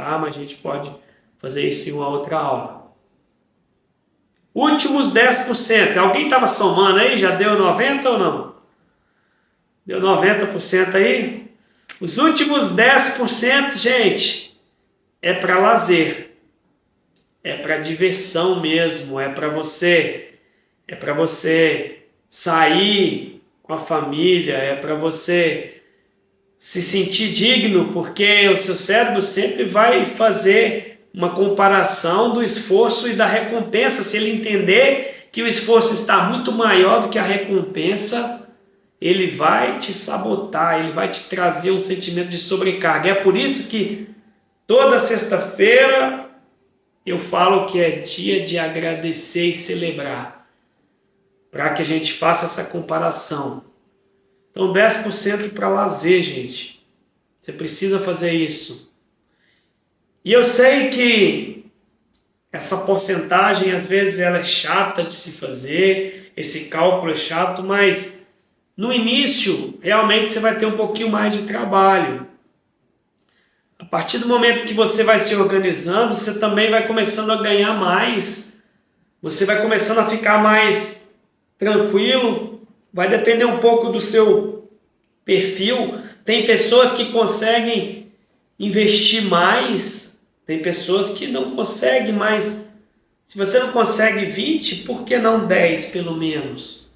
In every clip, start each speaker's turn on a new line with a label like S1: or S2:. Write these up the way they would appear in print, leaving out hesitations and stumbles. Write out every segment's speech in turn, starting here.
S1: tá? Mas a gente pode fazer isso em uma outra aula. Últimos 10%. Alguém estava somando aí? Já deu 90 ou não? Deu 90% aí? Os últimos 10%, gente, é para lazer. É para diversão mesmo, é para você sair com a família, é para você se sentir digno, porque o seu cérebro sempre vai fazer uma comparação do esforço e da recompensa. Se ele entender que o esforço está muito maior do que a recompensa, ele vai te sabotar, ele vai te trazer um sentimento de sobrecarga. É por isso que toda sexta-feira eu falo que é dia de agradecer e celebrar, para que a gente faça essa comparação. Então 10% para lazer, gente. Você precisa fazer isso. E eu sei que essa porcentagem, às vezes, ela é chata de se fazer, esse cálculo é chato, mas no início, realmente, você vai ter um pouquinho mais de trabalho. A partir do momento que você vai se organizando, você também vai começando a ganhar mais, você vai começando a ficar mais tranquilo, vai depender um pouco do seu perfil. Tem pessoas que conseguem investir mais, tem pessoas que não conseguem mais. Se você não consegue 20, por que não 10 pelo menos?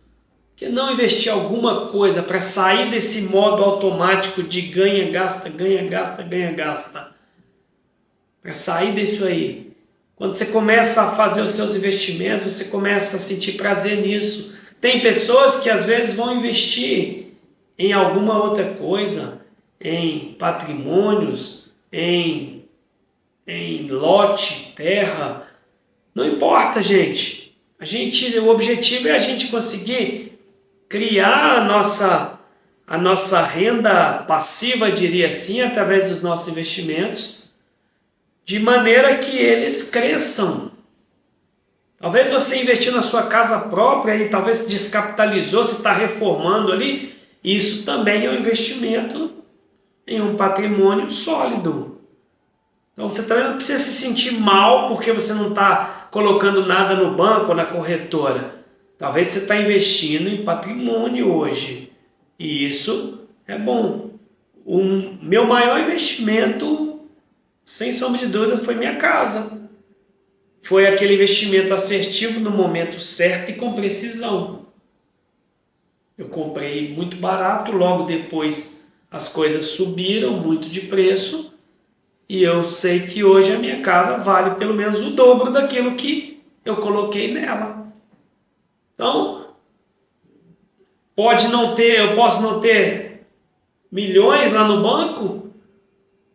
S1: Por que não investir alguma coisa para sair desse modo automático de ganha, gasta, ganha, gasta, ganha, gasta? Para sair disso aí. Quando você começa a fazer os seus investimentos, você começa a sentir prazer nisso. Tem pessoas que às vezes vão investir em alguma outra coisa, em patrimônios, em lote, terra. Não importa, gente. O objetivo é a gente conseguir criar a nossa renda passiva, diria assim, através dos nossos investimentos, de maneira que eles cresçam. Talvez você investir na sua casa própria e talvez descapitalizou, você está reformando ali, isso também é um investimento em um patrimônio sólido. Então você também não precisa se sentir mal porque você não está colocando nada no banco ou na corretora. Talvez você está investindo em patrimônio hoje. E isso é bom. O meu maior investimento, sem sombra de dúvida, foi minha casa. Foi aquele investimento assertivo no momento certo e com precisão. Eu comprei muito barato, logo depois as coisas subiram muito de preço. E eu sei que hoje a minha casa vale pelo menos o dobro daquilo que eu coloquei nela. Então, eu posso não ter milhões lá no banco,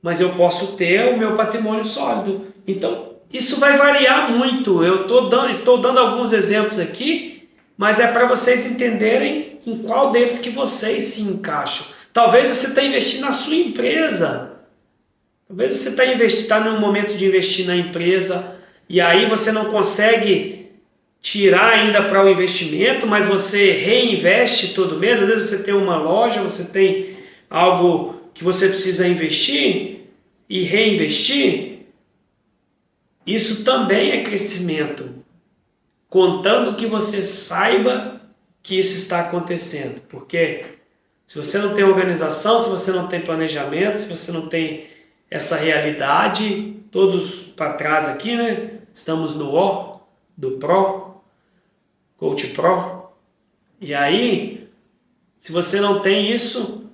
S1: mas eu posso ter o meu patrimônio sólido. Então, isso vai variar muito. Eu estou dando alguns exemplos aqui, mas é para vocês entenderem em qual deles que vocês se encaixam. Talvez você está investindo na sua empresa. Talvez você está num momento de investir na empresa e aí você não consegue tirar ainda para o investimento, mas você reinveste todo mês. Às vezes você tem uma loja, você tem algo que você precisa investir e reinvestir. Isso também é crescimento, contando que você saiba que isso está acontecendo. Porque se você não tem organização, se você não tem planejamento, se você não tem essa realidade, todos para trás aqui, né? Estamos no O, do Pro, Coach Pro. E aí, se você não tem isso,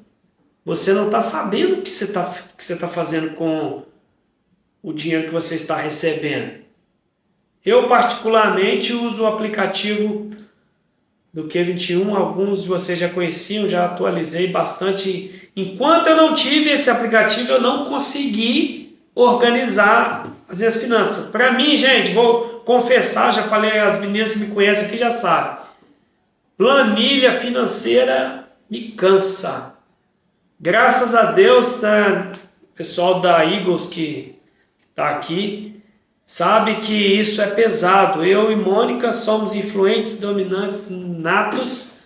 S1: você não está sabendo o que você está fazendo com o dinheiro que você está recebendo. Eu, particularmente, uso o aplicativo do Q21. Alguns de vocês já conheciam, já atualizei bastante. Enquanto eu não tive esse aplicativo, eu não consegui organizar as minhas finanças. Para mim, gente, vou confessar, já falei, as meninas que me conhecem aqui já sabem. Planilha financeira me cansa. Graças a Deus, né, o pessoal da Eagles que está aqui sabe que isso é pesado. Eu e Mônica somos influentes, dominantes, natos.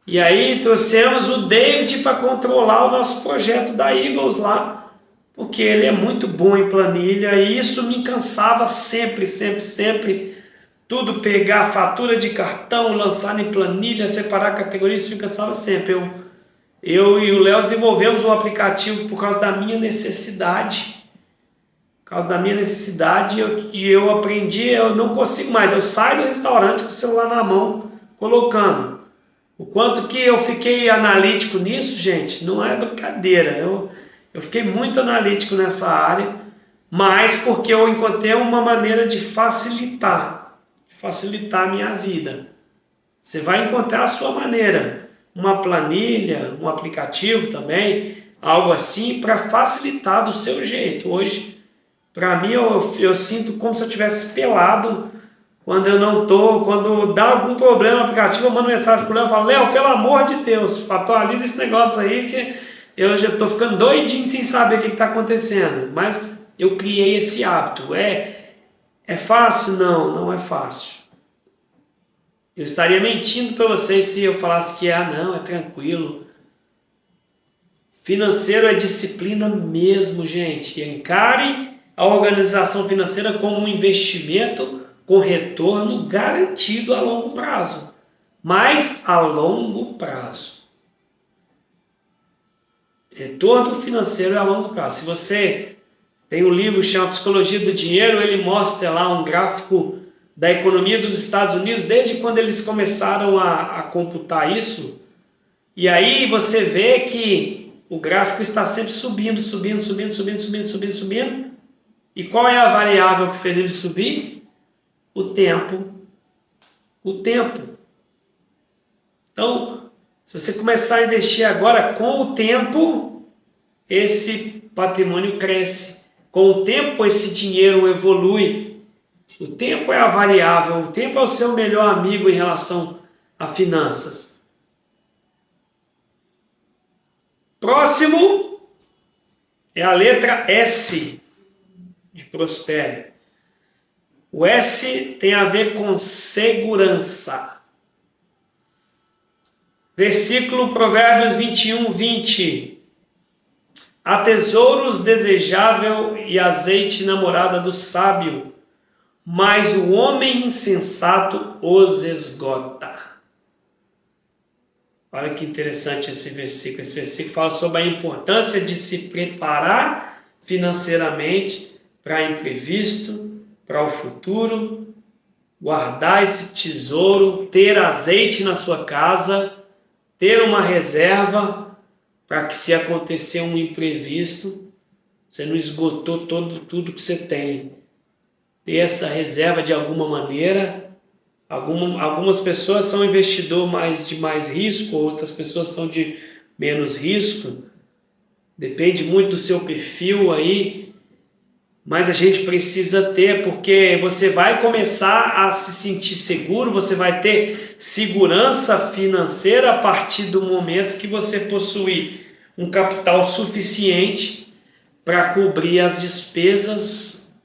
S1: E aí trouxemos o David para controlar o nosso projeto da Eagles lá. porque ele é muito bom em planilha e isso me cansava sempre, sempre, sempre. Tudo pegar fatura de cartão, lançar em planilha, separar categorias, isso me cansava sempre. Eu e o Léo desenvolvemos um aplicativo por causa da minha necessidade. Por causa da minha necessidade, eu aprendi, eu não consigo mais. Eu saio do restaurante com o celular na mão, colocando. O quanto que eu fiquei analítico nisso, gente, não é brincadeira. Eu fiquei muito analítico nessa área, mas porque eu encontrei uma maneira de facilitar a minha vida. Você vai encontrar a sua maneira. Uma planilha, um aplicativo também, algo assim, para facilitar do seu jeito. Hoje, para mim, eu sinto como se eu tivesse pelado quando eu não tô, quando dá algum problema no aplicativo, eu mando mensagem pro Léo e falo, Léo, pelo amor de Deus, atualiza esse negócio aí que eu já estou ficando doidinho sem saber o que está acontecendo. Mas eu criei esse hábito. É fácil? Não, não é fácil. Eu estaria mentindo para vocês se eu falasse que não, é tranquilo. Financeiro é disciplina mesmo, gente. Encare a organização financeira como um investimento com retorno garantido a longo prazo. Mas a longo prazo. Retorno financeiro é a longo prazo. Se você tem um livro chamado Psicologia do Dinheiro, ele mostra lá um gráfico da economia dos Estados Unidos, desde quando eles começaram a computar isso. E aí você vê que o gráfico está sempre subindo, subindo, subindo, subindo, subindo, subindo, subindo. E qual é a variável que fez ele subir? O tempo. O tempo. Então, se você começar a investir agora, com o tempo, esse patrimônio cresce. Com o tempo, esse dinheiro evolui. O tempo é a variável, o tempo é o seu melhor amigo em relação a finanças. Próximo é a letra S de Prospere. O S tem a ver com segurança. Versículo Provérbios 21, 20. Há tesouros desejável e azeite na morada do sábio, mas o homem insensato os esgota. Olha que interessante esse versículo. Esse versículo fala sobre a importância de se preparar financeiramente para imprevisto, para o futuro, guardar esse tesouro, ter azeite na sua casa, ter uma reserva para que, se acontecer um imprevisto, você não esgotou tudo que você tem. Ter essa reserva de alguma maneira. Algumas pessoas são investidor de mais risco, outras pessoas são de menos risco. Depende muito do seu perfil aí. Mas a gente precisa ter, porque você vai começar a se sentir seguro, você vai ter segurança financeira a partir do momento que você possuir um capital suficiente para cobrir as despesas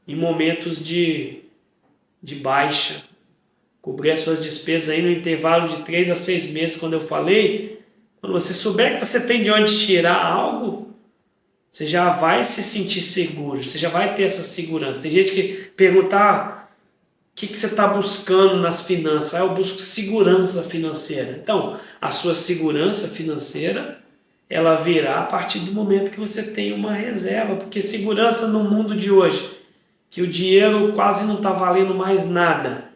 S1: em momentos de baixa. Cobrir as suas despesas aí no intervalo de 3 a 6 meses, quando eu falei. Quando você souber que você tem de onde tirar algo, você já vai se sentir seguro, você já vai ter essa segurança. Tem gente que pergunta, o que você está buscando nas finanças? Eu busco segurança financeira. Então, a sua segurança financeira, ela virá a partir do momento que você tem uma reserva, porque segurança no mundo de hoje, que o dinheiro quase não está valendo mais nada,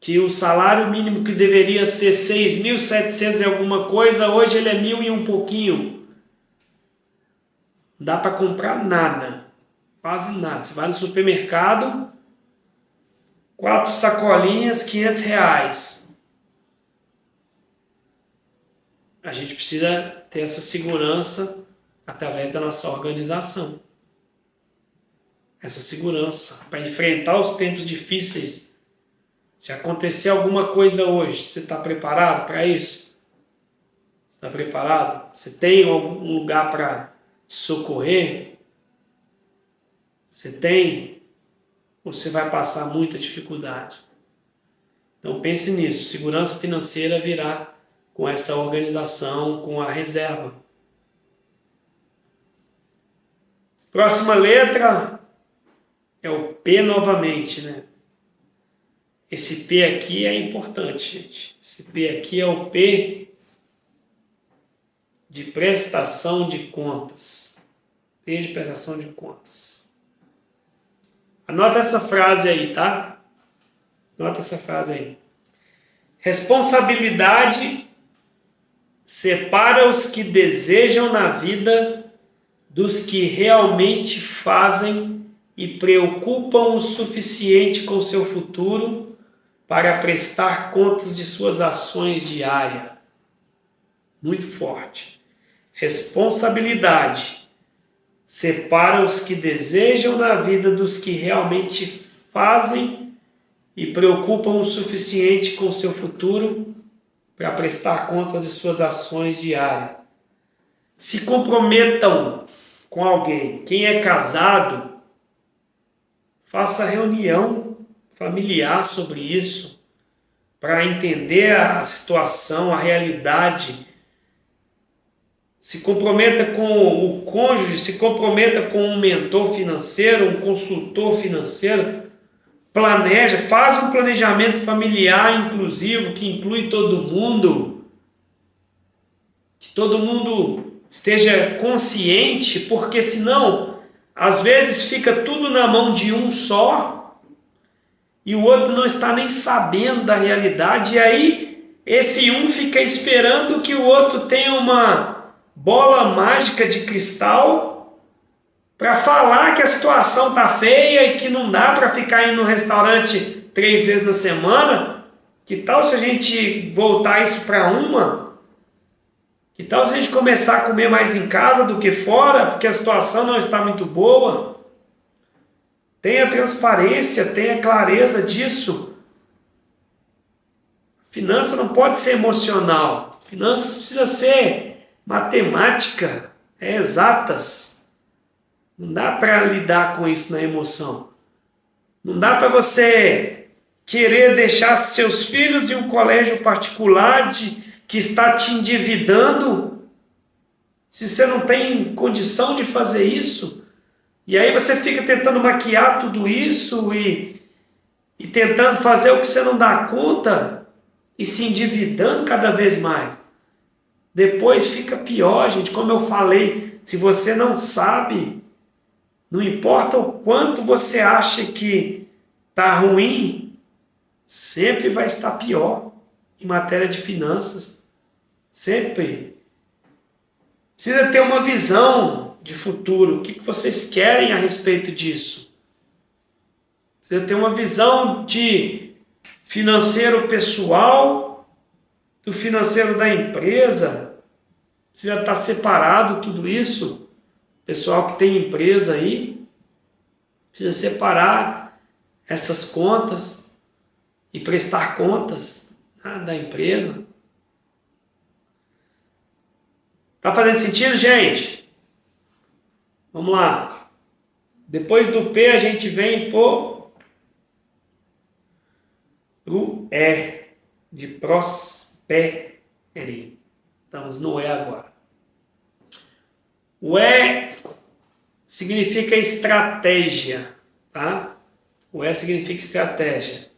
S1: que o salário mínimo que deveria ser 6.700 e alguma coisa, hoje ele é 1.000 e um pouquinho. Não dá para comprar nada, quase nada. Você vai no supermercado, 4 sacolinhas, R$500. A gente precisa ter essa segurança através da nossa organização. Essa segurança para enfrentar os tempos difíceis. Se acontecer alguma coisa hoje, você está preparado para isso? Você está preparado? Você tem algum lugar para socorrer? Você tem? Ou você vai passar muita dificuldade? Então pense nisso. Segurança financeira virá com essa organização, com a reserva. Próxima letra é o P novamente, né? Esse P aqui é importante, gente. Esse P aqui é o P de prestação de contas. P de prestação de contas. Anota essa frase aí, tá? Anota essa frase aí. Responsabilidade separa os que desejam na vida dos que realmente fazem e preocupam o suficiente com seu futuro para prestar contas de suas ações diárias. Muito forte. Responsabilidade separa os que desejam na vida dos que realmente fazem e preocupam o suficiente com seu futuro para prestar contas de suas ações diárias. Se comprometam com alguém. Quem é casado, faça reunião familiar sobre isso, para entender a situação, a realidade. Se comprometa com o cônjuge, se comprometa com um mentor financeiro, um consultor financeiro. Planeja, faz um planejamento familiar inclusivo, que inclui todo mundo. Que todo mundo esteja consciente, porque senão, às vezes fica tudo na mão de um só, e o outro não está nem sabendo da realidade, e aí esse um fica esperando que o outro tenha uma bola mágica de cristal para falar que a situação está feia e que não dá para ficar indo no restaurante 3 vezes na semana. Que tal se a gente voltar isso para uma? Que tal se a gente começar a comer mais em casa do que fora, porque a situação não está muito boa? Tenha transparência, tenha clareza disso. Finança não pode ser emocional. Finanças precisa ser matemática, exatas. Não dá para lidar com isso na emoção. Não dá para você querer deixar seus filhos em um colégio particular que está te endividando, se você não tem condição de fazer isso. E aí você fica tentando maquiar tudo isso e tentando fazer o que você não dá conta e se endividando cada vez mais. Depois fica pior, gente. Como eu falei, se você não sabe, não importa o quanto você acha que está ruim, sempre vai estar pior em matéria de finanças. Sempre. Precisa ter uma visão de futuro. O que vocês querem a respeito disso? Precisa ter uma visão de financeiro pessoal, do financeiro da empresa. Precisa estar separado tudo isso. Pessoal que tem empresa aí, precisa separar essas contas e prestar contas, né, da empresa. Tá fazendo sentido, gente? Vamos lá. Depois do P a gente vem pro E, de prospere. Estamos no E agora. O E significa estratégia, tá? O E significa estratégia.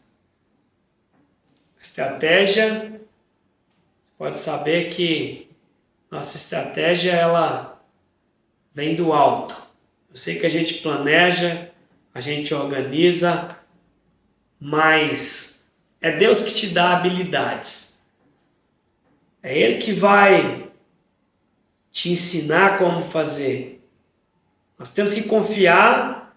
S1: Estratégia, você pode saber que nossa estratégia, ela vem do alto. Eu sei que a gente planeja, a gente organiza, mas é Deus que te dá habilidades. É Ele que vai te ensinar como fazer. Nós temos que confiar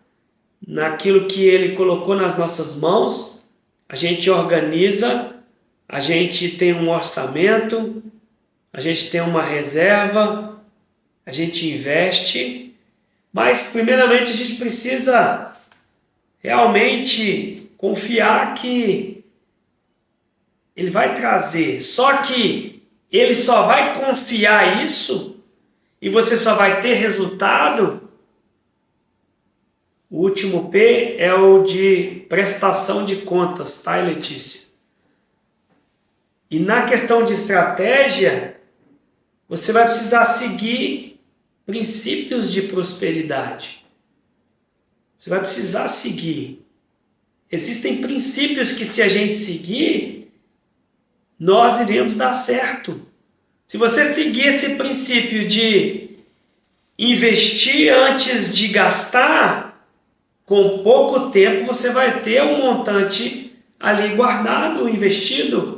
S1: naquilo que Ele colocou nas nossas mãos. A gente organiza, a gente tem um orçamento, a gente tem uma reserva, a gente investe, mas primeiramente a gente precisa realmente confiar que Ele vai trazer. Só que Ele só vai confiar isso e você só vai ter resultado. O último P é o de prestação de contas, tá, Letícia? E na questão de estratégia, você vai precisar seguir princípios de prosperidade. Você vai precisar seguir. Existem princípios que, se a gente seguir, nós iremos dar certo. Se você seguir esse princípio de investir antes de gastar, com pouco tempo você vai ter um montante ali guardado, investido.